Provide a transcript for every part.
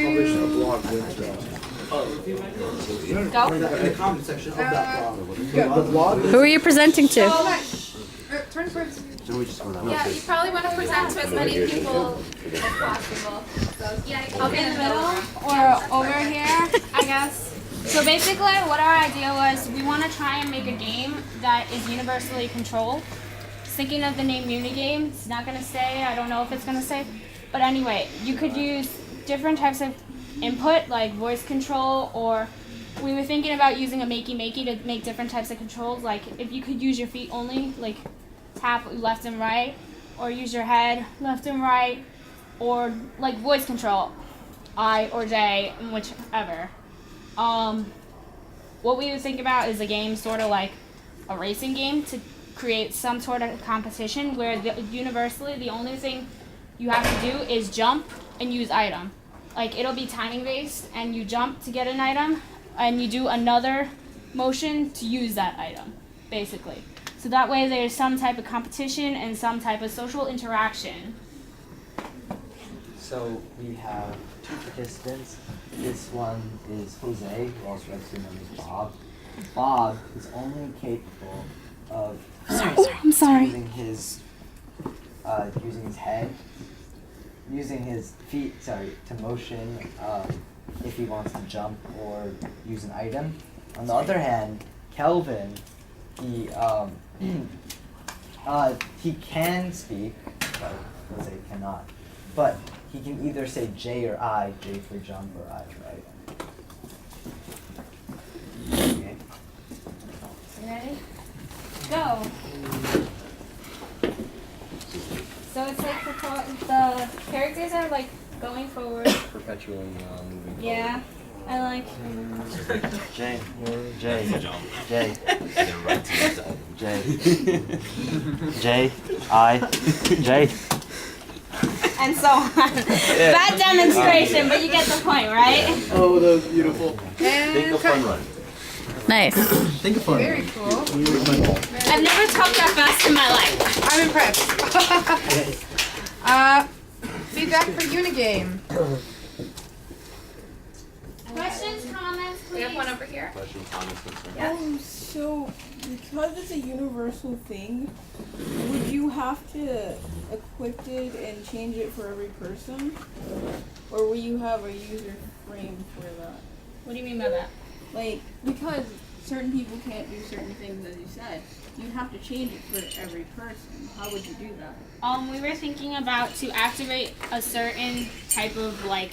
publish a blog link to Go. in the comment section of that blog. Yeah, the blog. Who are you presenting to? Turn towards. Yeah, you probably want to present to as many people as possible. So, yeah, I'll be in the middle or over here, I guess. So basically what our idea was, we want to try and make a game that is universally controlled. Thinking of the name Unigame, it's not going to say, I don't know if it's going to say. But anyway, you could use different types of input like voice control, or we were thinking about using a makey to make different types of controls. Like if you could use your feet only, like tap left and right, or use your head left and right, or like voice control, I or J, whichever. What we would think about is a game sort of like a racing game to create some sort of competition where universally the only thing you have to do is jump and use item. Like it'll be timing based and you jump to get an item and you do another motion to use that item, basically. So that way there's some type of competition and some type of social interaction. So we have two participants. This one is Jose, who also likes to be known as Bob. Bob is only capable of using his head, using his feet, to motion if he wants to jump or use an item. On the other hand, Kelvin, he can speak, but Jose cannot. But he can either say J or I, J for jump or I for item. Okay. Ready? Go. So it's like the characters are like going forward. Perpetually moving. Yeah. I like. J. I, J. And so on. Bad demonstration, but you get the point, right? Oh, that was beautiful. Think of fun run. Nice. Think of fun Very run. cool. I've never talked that fast in my life. I'm impressed. Feedback for Unigame. Questions, comments, please? We have one over here. Questions, comments, concerns? Yeah. So because it's a universal thing, would you have to equip it and change it for every person? Or will you have a user frame for that? What do you mean by that? Like, because certain people can't do certain things, as you said, you have to change it for every person. How would you do that? We were thinking about to activate a certain type of like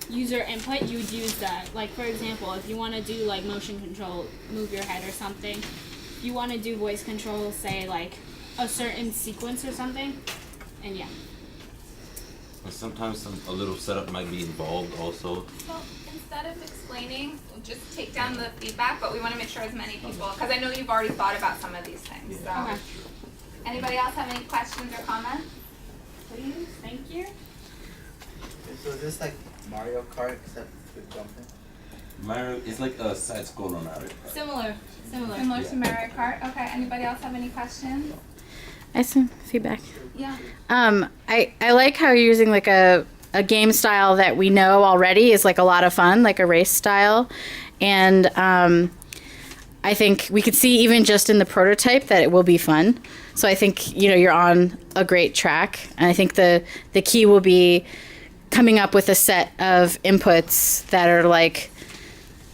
user input, you would use that. Like for example, if you want to do like motion control, move your head or something. If you want to do voice control, say like a certain sequence or something, and yeah. And sometimes a little setup might be involved also. Well, instead of explaining, we'll just take down the feedback, but we want to make sure as many people, because I know you've already thought about some of these things. So, Okay. anybody else have any questions or comments? Please, thank you. So is this like Mario Kart except with jumping? Mario is like a side scroller Mario Kart. Similar. Similar to Mario Kart. Okay. Anybody else have any questions? I have some feedback. Yeah. I like how you're using like a game style that we know already is like a lot of fun, like a race style. And I think we could see even just in the prototype that it will be fun. So I think, you're on a great track. And I think the key will be coming up with a set of inputs that are like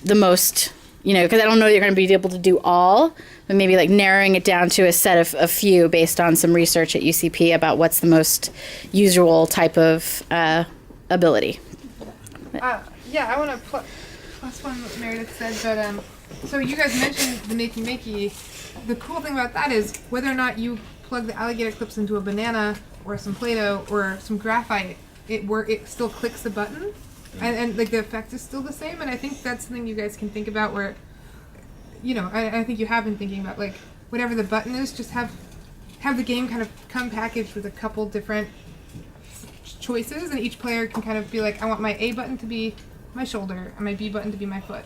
the most, because I don't know you're going to be able to do all, but maybe like narrowing it down to a set of a few based on some research at UCP about what's the most usual type of ability. Yeah, I want to plus one what Meredith said, but so you guys mentioned the makey. The cool thing about that is whether or not you plug the alligator clips into a banana or some Play-Doh or some graphite, it still clicks the button, and like the effect is still the same. And I think that's something you guys can think about where, I think you have been thinking about like whatever the button is, just have the game kind of come packaged with a couple different choices, and each player can kind of be like, I want my A button to be my shoulder and my B button to be my foot.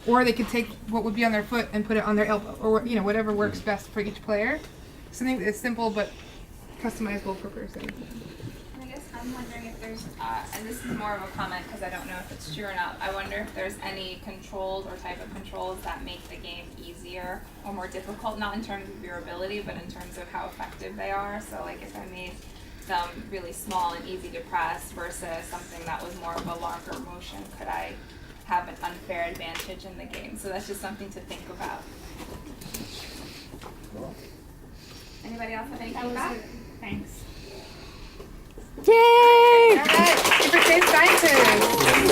Or they could take what would be on their foot and put it on their elbow, or whatever works best for each player. Something that's simple but customizable per person. I guess I'm wondering if there's and this is more of a comment because I don't know if it's true or not. I wonder if there's any controls or type of controls that make the game easier or more difficult, not in terms of your ability, but in terms of how effective they are. So like if I made them really small and easy to press versus something that was more of a longer motion, could I have an unfair advantage in the game? So that's just something to think about. Anybody else have any feedback? Thanks. Yay! All right, Super Safe Sciences.